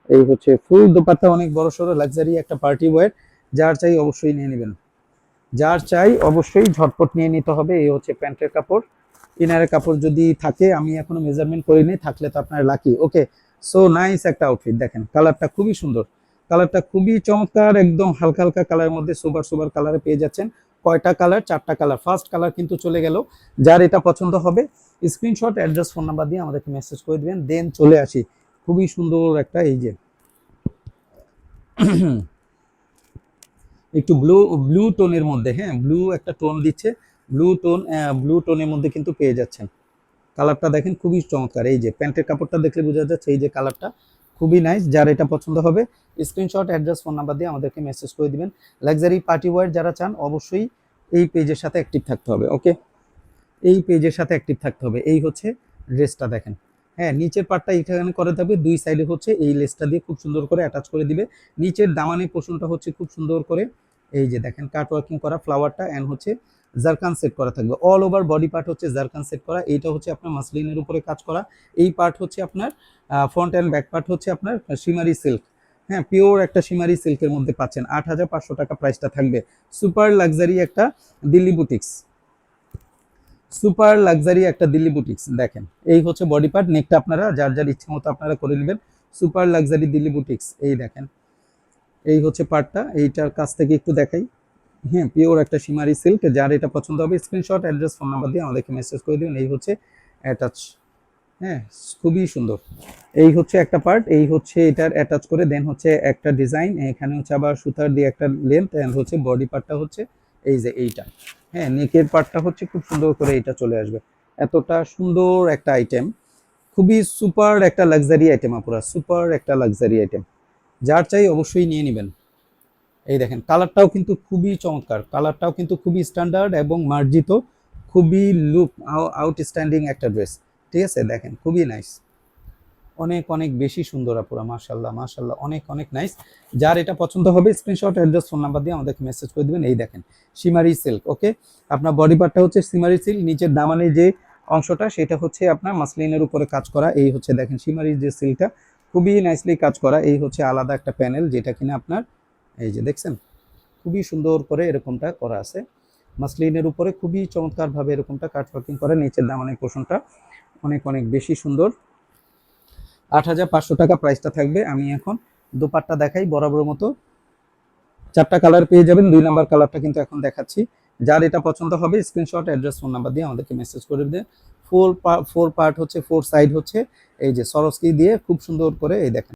এই হচ্ছে ফুল দোপাট্টা, অনেক বড় সড়ো লাক্সারি একটা পার্টি ওয়্যার। যার চাই অবশ্যই নিয়ে নেবেন, যার চাই অবশ্যই ঝটপট নিয়ে নিতে হবে। এই হচ্ছে প্যান্টের কাপড়। ইনারের কাপড় যদি থাকে, আমি এখনো মেজারমেন্ট করিনি, থাকলে তো আপনার লাকি। ওকে, সো নাইস একটা আউটফিট। দেখেন কালারটা খুবই সুন্দর, কালারটা খুবই চমৎকার, একদম হালকা হালকা কালারের মধ্যে সুপার সুপার কালারে পেয়ে যাচ্ছেন। কয়টা কালার? 4টা কালার। ফার্স্ট কালার কিন্তু চলে গেল। যার এটা পছন্দ হবে স্ক্রিনশট, অ্যাড্রেস, ফোন নাম্বার দিয়ে আমাদেরকে মেসেজ করে দিবেন। দেন চলে আসি খুবই সুন্দর একটা, এই যে একটু ব্লু ব্লু টোনের মধ্যে, হ্যাঁ ব্লু একটা টোন দিচ্ছে, ব্লু টোনের মধ্যে কিন্তু পেয়ে যাচ্ছেন। কালারটা দেখেন খুবই চমৎকার। এই যে প্যান্টের কাপড়টা দেখলে বোঝা যাচ্ছে, এই যে কালারটা খুবই নাইস। যার এটা পছন্দ হবে স্ক্রিনশট, অ্যাড্রেস, ফোন নাম্বার দিয়ে আমাদেরকে মেসেজ করে দিবেন। লাক্সারি পার্টি ওয়্যার যারা চান অবশ্যই এই পেজের সাথে অ্যাক্টিভ থাকতে হবে। ওকে, এই পেজের সাথে অ্যাক্টিভ থাকতে হবে। এই হচ্ছে ড্রেসটা দেখেন, হ্যাঁ নিচের পার্টটা এখানে করে থাকবে, দুই সাইডে হচ্ছে এই লেসটা দিয়ে খুব সুন্দর করে অ্যাটাচ করে দিবে। নিচের দামানের পোর্শনটা হচ্ছে খুব সুন্দর করে এই যে দেখেন কাট ওয়ার্কিং করা ফ্লাওয়ারটা, এন্ড হচ্ছে জারকান সেট করা থাকবে। অল ওভার বডি পার্ট হচ্ছে জারকান সেট করা। এইটা হচ্ছে আপনার মাসলিনের উপরে কাজ করা। এই পার্ট হচ্ছে আপনার ফ্রন্ট অ্যান্ড ব্যাক পার্ট হচ্ছে আপনার শিমারি সিল্ক, হ্যাঁ পিওর একটা শিমারি সিল্কের মধ্যে পাচ্ছেন। 8,500 টাকা প্রাইসটা থাকবে। সুপার লাক্সারি একটা দিল্লি বুটিক্স, সুপার লাক্সারি একটা দিল্লি বুটিক্স। দেখেন এই হচ্ছে বডি পার্ট, নেকটা আপনারা যার যার ইচ্ছে মতো আপনারা করে নেবেন। সুপার লাক্সারি দিল্লি বুটিক্স, এই দেখেন এই হচ্ছে পার্টটা। এইটার কাছ থেকে একটু দেখাই, হ্যাঁ পিওর একটা শিমারি সিল্ক। যার এটা পছন্দ হবে স্ক্রিনশট, অ্যাড্রেস, ফোন নাম্বার দিয়ে আমাদেরকে মেসেজ করে দিবেন। এই হচ্ছে অ্যাটাচ, হ্যাঁ খুবই সুন্দর। এই হচ্ছে একটা পার্ট, এই হচ্ছে এটার অ্যাটাচ করে দেন হচ্ছে একটা ডিজাইন, এখানে হচ্ছে আবার সুতার দিয়ে একটা লেন্থ, এন্ড হচ্ছে বডি পার্টটা হচ্ছে এই যে এইটা, হ্যাঁ নেকের পার্টটা হচ্ছে খুব সুন্দর করে এটা চলে আসবে। এতটা সুন্দর একটা আইটেম, খুবই সুপার একটা লাক্সারি আইটেম, আপুরা সুপার একটা লাক্সারি আইটেম। যার চাই অবশ্যই নিয়ে নেবেন। এই দেখেন কালারটাও কিন্তু খুবই চমৎকার, কালারটাও কিন্তু খুবই স্ট্যান্ডার্ড এবং মার্জিত, খুবই লুক আউটস্ট্যান্ডিং একটা ড্রেস। ঠিক আছে, দেখেন খুবই নাইস, অনেক অনেক বেশি সুন্দর আপুরা, মাশাল্লাহ মাশাল্লাহ, অনেক অনেক নাইস। যার এটা পছন্দ হবে স্ক্রিনশট, অ্যাড্রেস, ফোন নাম্বার দিয়ে আমাদেরকে মেসেজ করে দিবেন। এই দেখেন শিমারি সিল্ক। ওকে, আপনার বডি পার্টটা হচ্ছে শিমারি সিল্ক, নিচের দামানের যে অংশটা সেটা হচ্ছে আপনার মাসলিনের উপরে কাজ করা। এই হচ্ছে দেখেন শিমারি যে সিল্কটা খুবই নাইসলি কাজ করা। এই হচ্ছে আলাদা একটা প্যানেল, যেটা কিনা আপনার এই যে দেখছেন খুবই সুন্দর করে এরকমটা করা আছে মাসলিনের উপরে, খুবই চমৎকার ভাবে এরকমটা কাট ওয়ার্কিং করে। নিচের দামানের পোর্শনটা অনেক অনেক বেশি সুন্দর। 8,500 টাকা প্রাইসটা থাকবে। আমি এখন দোপাট্টা দেখাই বরাবর মতো। 4টা কালার পেয়ে যাবেন, 2 নাম্বার কালারটা কিন্তু এখন দেখাচ্ছি। যার এটা পছন্দ হবে স্ক্রিনশট, অ্যাড্রেস, ফোন নাম্বার দিয়ে আমাদেরকে মেসেজ করে দিন। ফোর পার্ট হচ্ছে, 4 সাইড হচ্ছে এই যে সরস্কি দিয়ে খুব সুন্দর করে এই দেখেন।